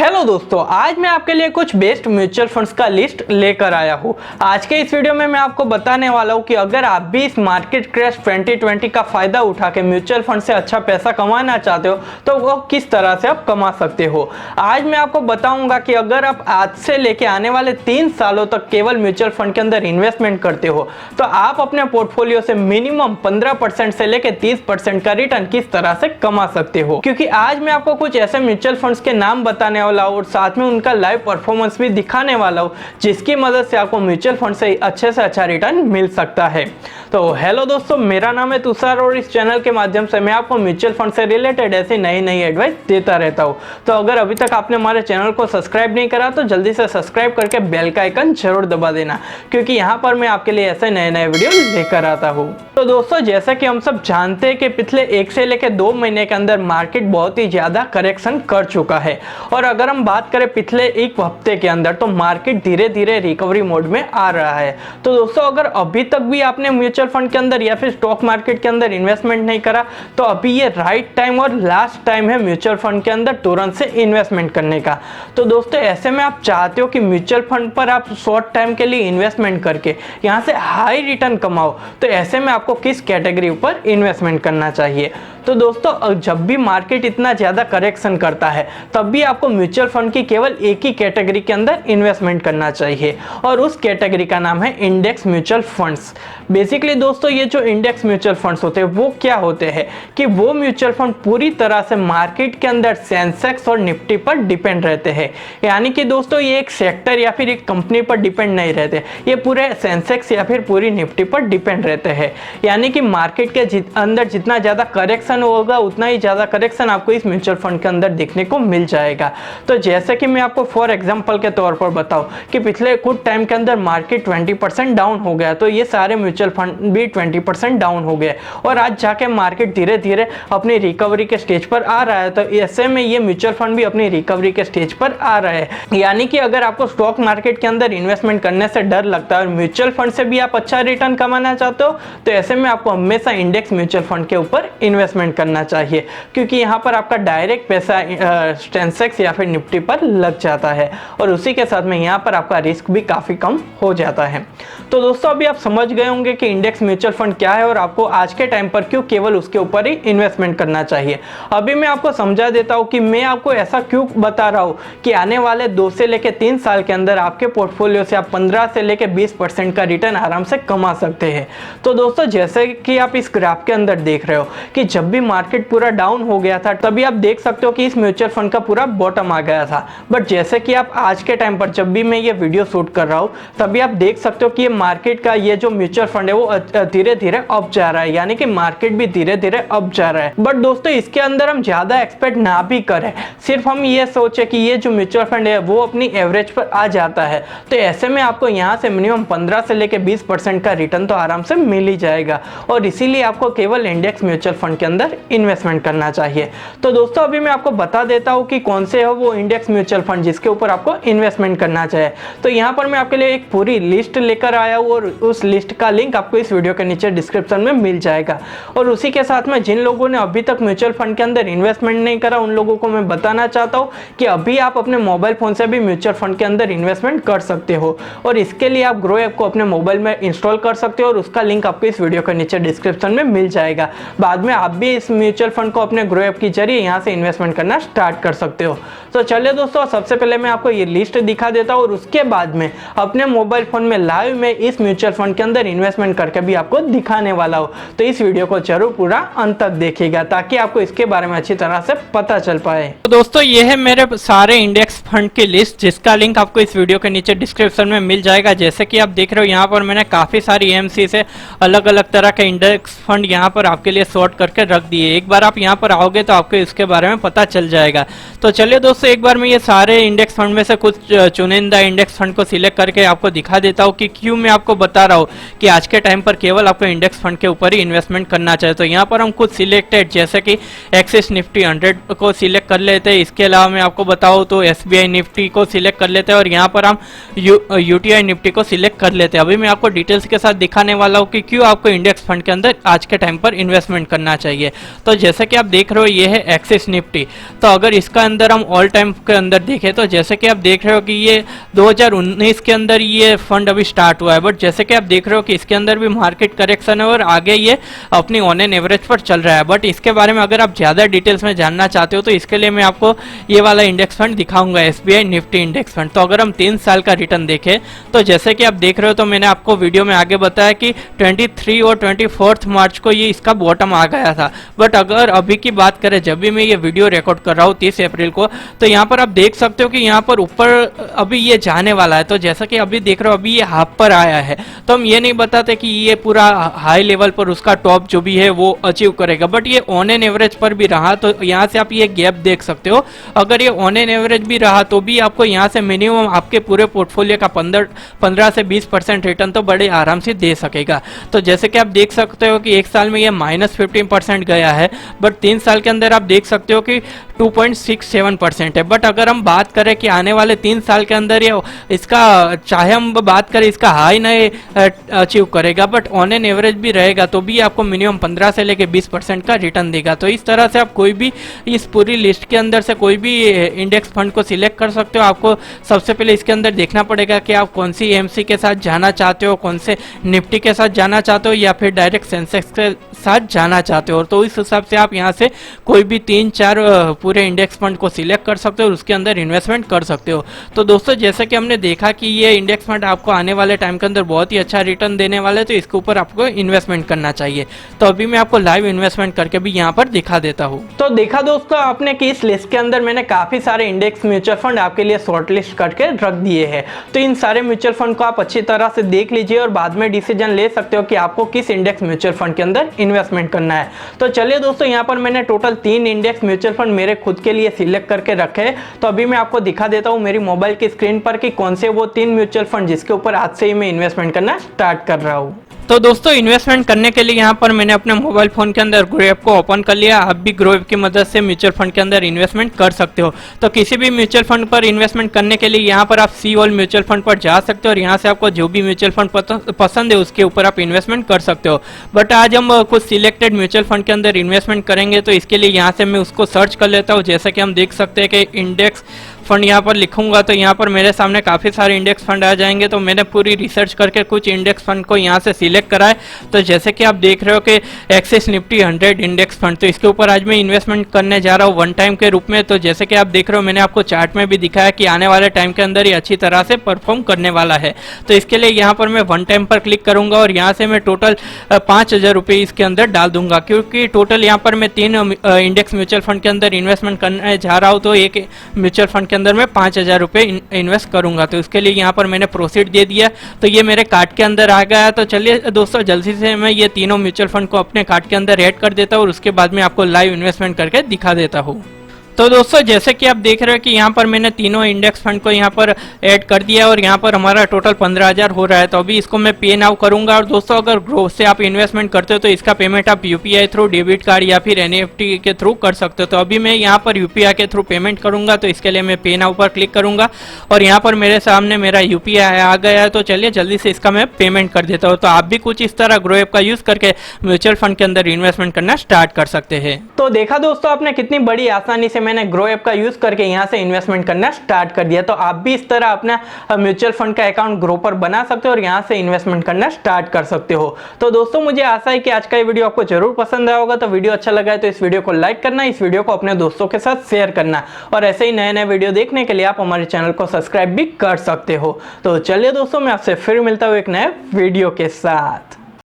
Hello दोस्तों, आज मैं आपके लिए कुछ बेस्ट म्यूचुअल फंड्स का लिस्ट लेकर आया हूँ। आज के इस वीडियो में मैं आपको बताने वाला हूँ कि अगर आप भी इस मार्केट क्रैश 2020 का फायदा उठा के म्यूचुअल फंड से अच्छा पैसा कमाना चाहते हो तो वो किस तरह से आप कमा सकते हो। आज मैं आपको बताऊंगा कि अगर आप आज से लेके आने वाले 3 सालों तक केवल म्यूचुअल फंड के अंदर इन्वेस्टमेंट करते हो तो आप अपने पोर्टफोलियो से मिनिमम 15% से लेकर 30% का रिटर्न किस तरह से कमा सकते हो। क्योंकि आज मैं आपको कुछ ऐसे म्यूचुअल फंड्स के नाम बताने वाला हूं और साथ में उनका लाइव परफॉर्मेंस भी दिखाने वाला हूं जिसकी मदद से आपको म्यूचुअल फंड से अच्छा रिटर्न मिल सकता है। तो हेलो दोस्तों, मेरा नाम है तुषार और इस चैनल के माध्यम से मैं आपको म्यूचुअल फंड से रिलेटेड ऐसी नई एडवाइस देता रहता हूं। तो अगर अभी तक आपने हमारे चैनल को सब्सक्राइब नहीं करा तो जल्दी से सब्सक्राइब करके बेल का आइकन जरूर दबा देना, क्योंकि यहाँ पर मैं आपके लिए ऐसे नए वीडियो लेकर आता हूँ। तो दोस्तों, जैसा कि हम सब जानते हैं कि पिछले 1 से लेकर 2 महीने के अंदर मार्केट बहुत ही ज्यादा करेक्शन कर चुका है और अगर हम बात करें पिछले 1 हफ्ते के अंदर तो मार्केट धीरे धीरे रिकवरी मोड में आ रहा है। तो दोस्तों, अगर अभी तक भी आपने म्यूचुअल फंड के अंदर या फिर स्टॉक मार्केट के अंदर इन्वेस्टमेंट नहीं करा तो अभी ये राइट टाइम और लास्ट टाइम है म्यूचुअल फंड के अंदर तुरंत से इन्वेस्टमेंट करने का। तो दोस्तों, ऐसे में आप चाहते हो कि म्यूचुअल फंड पर आप शॉर्ट टाइम के लिए इन्वेस्टमेंट करके यहाँ से हाई रिटर्न कमाओ, तो ऐसे में आपको किस कैटेगरी पर इन्वेस्टमेंट करना चाहिए। तो दोस्तों, जब भी मार्केट इतना ज्यादा करेक्शन करता है तब भी आपको म्यूचुअल फंड की केवल एक ही कैटेगरी के अंदर इन्वेस्टमेंट करना चाहिए और उस कैटेगरी का नाम है इंडेक्स म्यूचुअल फंड्स। बेसिकली दोस्तों, ये जो इंडेक्स म्यूचुअल फंड्स होते हैं वो क्या होते हैं कि वो म्यूचुअल फंड पूरी तरह से मार्केट के अंदर सेंसेक्स और निफ्टी पर डिपेंड रहते हैं। यानी कि दोस्तों, ये एक सेक्टर या फिर एक कंपनी पर डिपेंड नहीं रहते, ये पूरे सेंसेक्स या फिर पूरी निफ्टी पर डिपेंड रहते हैं। यानी कि मार्केट के अंदर जितना ज्यादा करेक्शन होगा उतना ही ज्यादा करेक्शन आपको इस म्यूचुअल फंड के अंदर देखने को मिल जाएगा। तो जैसे कि मैं आपको फॉर एग्जांपल के तौर पर बताऊं कि पिछले कुछ टाइम के अंदर मार्केट 20% डाउन हो गया तो ये सारे म्यूचुअल फंड भी 20% डाउन हो गए और आज जाके मार्केट धीरे धीरे अपनी रिकवरी के स्टेज पर आ रहा है। तो ऐसे में ये म्यूचुअल फंड भी अपनी रिकवरी के स्टेज पर आ रहा है। यानी कि अगर आपको स्टॉक मार्केट के अंदर इन्वेस्टमेंट करने से डर लगता है और म्यूचुअल फंड से भी आप अच्छा रिटर्न कमाना चाहते हो तो ऐसे में आपको हमेशा इंडेक्स म्यूचुअल फंड के ऊपर इन्वेस्टमेंट करना चाहिए, क्योंकि यहाँ पर आपका डायरेक्ट पैसा सेंसेक्स या फिर निफ्टी पर लग जाता है और उसी के साथ में यहाँ पर आपका रिस्क भी काफी कम हो जाता है। तो दोस्तों, अभी आप समझ गए होंगे कि इंडेक्स म्यूचुअल फंड क्या है और आपको आज के टाइम पर क्यों केवल उसके ऊपर ही इन्वेस्टमेंट करना चाहिए। अभी मैं आपको समझा देता हूँ कि मैं आपको ऐसा क्यों बता रहा हूँ कि आने वाले 2 से लेकर 3 साल के अंदर आपके पोर्टफोलियो से आप 15 से लेकर 20% का रिटर्न आराम से कमा सकते हैं। तो दोस्तों, जैसे कि आप इस ग्राफ के अंदर देख रहे हो कि जब भी मार्केट पूरा डाउन हो गया था तभी आप देख सकते हो कि इस म्यूचुअल फंड का पूरा बॉटम आ गया था। बट जैसे कि आप आज के टाइम पर जब भी मैं ये वीडियो शूट कर रहा हूँ तभी आप देख सकते हो कि ये मार्केट का ये जो म्यूचुअल फंड है वो धीरे धीरे अप जा रहा है, यानी कि मार्केट भी धीरे धीरे अप जा रहा है। बट दोस्तों, इसके अंदर हम ज्यादा एक्सपेक्ट ना भी करें, सिर्फ हम ये सोचे कि ये जो म्यूचुअल फंड है वो अपनी एवरेज पर आ जाता है तो ऐसे में आपको यहाँ से मिनिमम 15 से लेकर 20% का रिटर्न तो आराम से मिल ही जाएगा और इसीलिए आपको केवल इंडेक्स म्यूचुअल फंड के अंदर इन्वेस्टमेंट करना चाहिए। तो दोस्तों, अभी मैं आपको बता देता हूँ कि कौन से है वो इंडेक्स म्यूचुअल फंड जिसके ऊपर आपको इन्वेस्टमेंट करना चाहिए। तो यहाँ पर मैं आपके लिए एक पूरी लिस्ट लेकर आया हूँ और उस लिस्ट का लिंक आपको इस वीडियो के नीचे डिस्क्रिप्शन में मिल जाएगा। और उसी के साथ में जिन लोगों ने अभी तक म्यूचुअल फंड के अंदर इन्वेस्टमेंट नहीं करा उन लोगों को मैं बताना चाहता हूँ कि अभी आप अपने मोबाइल फोन से भी म्यूचुअल फंड के अंदर इन्वेस्टमेंट कर सकते हो और इसके लिए आप ग्रो ऐप को अपने मोबाइल में इंस्टॉल कर सकते हो और उसका लिंक आपको इस वीडियो के नीचे डिस्क्रिप्शन में मिल जाएगा। बाद में आप भी इस म्यूचुअल फंड को अपने ग्रो ऐप के जरिए यहाँ से इन्वेस्टमेंट करना स्टार्ट कर सकते हो। तो चलिए दोस्तों, सबसे पहले मैं आपको ये लिस्ट दिखा देता हूँ और उसके बाद में अपने मोबाइल फोन में लाइव में इस म्यूचुअल फंड के अंदर इन्वेस्टमेंट करके भी आपको दिखाने वाला हूँ। तो इस वीडियो को जरूर पूरा अंत तक देखिएगा ताकि आपको इसके बारे में अच्छी तरह से पता चल पाए। तो दोस्तों, ये है मेरे सारे इंडेक्स फंड की लिस्ट जिसका लिंक आपको इस वीडियो के नीचे डिस्क्रिप्शन में मिल जाएगा। जैसे कि आप देख रहे हो यहाँ पर मैंने काफी सारी एएमसी से अलग अलग तरह के इंडेक्स फंड यहाँ पर आपके लिए सॉर्ट करके रख दिए। एक बार आप यहाँ पर आओगे तो आपको इसके बारे में पता चल जाएगा। तो चलिए दोस्तों, एक बार मैं ये सारे इंडेक्स फंड में से कुछ चुनिंदा इंडेक्स फंड को सिलेक्ट करके आपको दिखा देता हूँ कि क्यों मैं आपको बता रहा हूँ कि आज के टाइम पर केवल आपको इंडेक्स फंड के ऊपर ही इन्वेस्टमेंट करना चाहिए। तो यहाँ पर हम कुछ सिलेक्टेड जैसे कि एक्सिस निफ्टी 100 को सिलेक्ट कर लेते हैं। इसके अलावा मैं आपको बताऊँ तो एसबीआई निफ्टी को सिलेक्ट कर लेते हैं और यहाँ पर हम यूटीआई निफ्टी को सिलेक्ट कर लेते हैं। अभी मैं आपको डिटेल्स के साथ दिखाने वाला हूँ कि क्यों आपको इंडेक्स फंड के अंदर आज के टाइम पर इन्वेस्टमेंट करना चाहिए। तो जैसे कि आप देख रहे हो ये है एक्सिस निफ्टी। तो अगर इसका अंदर हम ऑल टाइम के अंदर देखें तो जैसे कि आप देख रहे हो कि ये 2019 के अंदर ये फंड अभी स्टार्ट हुआ है, बट जैसे कि आप देख रहे हो कि इसके अंदर भी मार्केट करेक्शन है और आगे ये अपनी ऑन एन एवरेज पर चल रहा है। बट इसके बारे में अगर आप ज़्यादा डिटेल्स में जानना चाहते हो तो इसके लिए मैं आपको ये वाला इंडेक्स फंड दिखाऊंगा, SBI निफ्टी इंडेक्स फंड। तो अगर हम 3 साल का रिटर्न देखें तो जैसे कि आप देख रहे हो, तो मैंने आपको वीडियो में आगे बताया कि 23 और 24 मार्च को ये इसका बॉटम आ गया था। बट अगर अभी की बात करें, जब भी मैं ये वीडियो रिकॉर्ड कर रहा हूँ 30 अप्रैल को, तो यहाँ पर आप देख सकते हो कि यहाँ पर ऊपर अभी ये जाने वाला है। तो जैसा कि अभी देख रहे हो अभी ये हाफ पर आया है, तो हम ये नहीं बताते कि ये पूरा हाई लेवल पर उसका टॉप जो भी है वो अचीव करेगा, बट ये ऑन एन एवरेज पर भी रहा। तो यहाँ से आप ये गैप देख सकते हो, अगर ये ऑन एन एवरेज भी रहा तो भी आपको यहाँ से मिनिमम आपके पूरे पोर्टफोलियो का 15 से 20% रिटर्न तो बड़े आराम से दे सकेगा। तो जैसे कि आप देख सकते हो कि एक साल में ये -15% गया है, बट 3 साल के अंदर आप देख सकते हो कि 2.67% है। बट अगर हम बात करें कि आने वाले 3 साल के अंदर ये इसका, चाहे हम बात करें इसका हाई नहीं अचीव करेगा, बट ऑन एन एवरेज भी रहेगा तो भी आपको मिनिमम 15 से लेकर 20% का रिटर्न देगा। तो इस तरह से आप कोई भी इस पूरी लिस्ट के अंदर से कोई भी इंडेक्स फंड को सिलेक्ट कर सकते हो। आपको सबसे पहले इसके अंदर देखना पड़ेगा कि आप कौन सी एमसी के साथ जाना चाहते हो, कौन से निफ्टी के साथ जाना चाहते हो या फिर डायरेक्ट सेंसेक्स के साथ जाना चाहते हो। तो इस हिसाब से आप यहाँ से कोई भी 3-4 पूरे इंडेक्स फंड को सिलेक्ट कर सकते हो और उसके अंदर इन्वेस्टमेंट कर सकते हो। तो दोस्तों जैसे कि हमने देखा कि ये इंडेक्स फंड आपको आने वाले टाइम के अंदर बहुत ही अच्छा रिटर्न देने वाला है, तो इसके ऊपर आपको इन्वेस्टमेंट करना चाहिए। तो अभी मैं आपको लाइव इन्वेस्टमेंट करके भी यहाँ पर दिखा देता हूँ। तो देखा दोस्तों आपने कि इस लिस्ट के अंदर मैंने काफी सारे इंडेक्स म्यूचुअल फंड आपके लिए शॉर्ट लिस्ट करके रख दिए हैं। तो इन सारे म्यूचुअल फंड को आप अच्छी तरह से देख लीजिए और बाद में डिसीजन ले सकते हो कि आपको किस इंडेक्स म्यूचुअल फंड के अंदर इन्वेस्टमेंट करना है। तो चलिए दोस्तों, यहाँ पर मैंने टोटल 3 इंडेक्स म्यूचुअल फंड मेरे खुद के लिए सिलेक्ट करके रखे हैं। तो अभी मैं आपको दिखा देता हूँ मेरी मोबाइल की स्क्रीन पर कि कौन से वो 3 म्यूचुअल फंड जिसके ऊपर आज से ही मैं इन्वेस्टमेंट करना स्टार्ट कर रहा हूँ। तो दोस्तों इन्वेस्टमेंट करने के लिए यहाँ पर मैंने अपने मोबाइल फोन के अंदर ग्रो ऐप को ओपन कर लिया। आप भी ग्रो ऐप की मदद से म्यूचुअल फंड के अंदर इन्वेस्टमेंट कर सकते हो। तो किसी भी म्यूचुअल फंड पर इन्वेस्टमेंट करने के लिए यहाँ पर आप सी ऑल म्यूचुअल फंड पर जा सकते हो और यहाँ से आपको जो भी म्यूचुअल फंड पसंद है उसके ऊपर आप इन्वेस्टमेंट कर सकते हो। बट आज हम कुछ सिलेक्टेड म्यूचुअल फंड के अंदर इन्वेस्टमेंट करेंगे, तो इसके लिए यहाँ से मैं उसको सर्च कर लेता हूँ। जैसा कि हम देख सकते हैं कि इंडेक्स फंड यहाँ पर लिखूंगा तो यहाँ पर मेरे सामने काफ़ी सारे इंडेक्स फंड आ जाएंगे। तो मैंने पूरी रिसर्च करके कुछ इंडेक्स फंड को यहाँ से सिलेक्ट करा है। तो जैसे कि आप देख रहे हो कि एक्सिस निफ्टी 100 इंडेक्स फंड, तो इसके ऊपर आज मैं इन्वेस्टमेंट करने जा रहा हूँ 1 टाइम के रूप में। तो जैसे कि आप देख रहे हो, मैंने आपको चार्ट में भी दिखाया कि आने वाले टाइम के अंदर ये अच्छी तरह से परफॉर्म करने वाला है। तो इसके लिए यहाँ पर मैं 1 टाइम पर क्लिक करूंगा और यहाँ से मैं टोटल 5,000 रुपये इसके अंदर डाल दूंगा, क्योंकि टोटल यहाँ पर मैं 3 इंडेक्स म्यूचुअल फंड के अंदर इन्वेस्टमेंट करने जा रहा हूँ। तो एक म्यूचुअल फंड के अंदर मैं 5,000 रुपये इन्वेस्ट करूंगा। तो इसके लिए यहाँ पर मैंने प्रोसीड दे दिया, तो ये मेरे कार्ड के अंदर आ गया। तो चलिए दोस्तों, जल्दी से मैं ये तीनों म्यूचुअल फंड को अपने कार्ड के अंदर ऐड कर देता हूँ और उसके बाद में आपको लाइव इन्वेस्टमेंट करके दिखा देता हूँ। तो दोस्तों जैसे कि आप देख रहे हो कि यहाँ पर मैंने तीनों इंडेक्स फंड को यहाँ पर ऐड कर दिया और यहाँ पर हमारा टोटल 15,000 हो रहा है। तो अभी इसको मैं पे नाउ करूंगा। और दोस्तों अगर ग्रो से आप इन्वेस्टमेंट करते हो तो इसका पेमेंट आप यूपीआई थ्रू, डेबिट कार्ड या फिर एनईएफटी के थ्रू कर सकते हो। तो अभी मैं यहाँ पर यूपीआई के थ्रू पेमेंट करूंगा, तो इसके लिए मैं पे नाउ पर क्लिक करूंगा और यहाँ पर मेरे सामने मेरा यूपीआई आ गया है। तो चलिए जल्दी से इसका मैं पेमेंट कर देता हूँ। तो आप भी कुछ इस तरह ग्रो ऐप का यूज करके म्यूचुअल फंड के अंदर इन्वेस्टमेंट करना स्टार्ट कर सकते हैं। तो देखा दोस्तों आपने कितनी बड़ी आसानी से मैंने ग्रो ऐप का यूज करके यहां से इन्वेस्टमेंट करना स्टार्ट कर दिया। तो आप भी इस तरह अपना म्यूचुअल फंड का अकाउंट ग्रो पर बना सकते हो और यहां से इन्वेस्टमेंट करना स्टार्ट कर सकते हो। तो दोस्तों मुझे आशा है कि आज का ये वीडियो आपको जरूर पसंद आया होगा। तो वीडियो अच्छा लगा है तो इस वीडियो को लाइक करना, इस वीडियो को अपने दोस्तों के साथ शेयर करना और ऐसे ही नए नए वीडियो देखने के लिए आप हमारे चैनल को सब्सक्राइब भी कर सकते हो। तो चलिए दोस्तों, मैं आपसे फिर मिलता हूं एक नए वीडियो के साथ।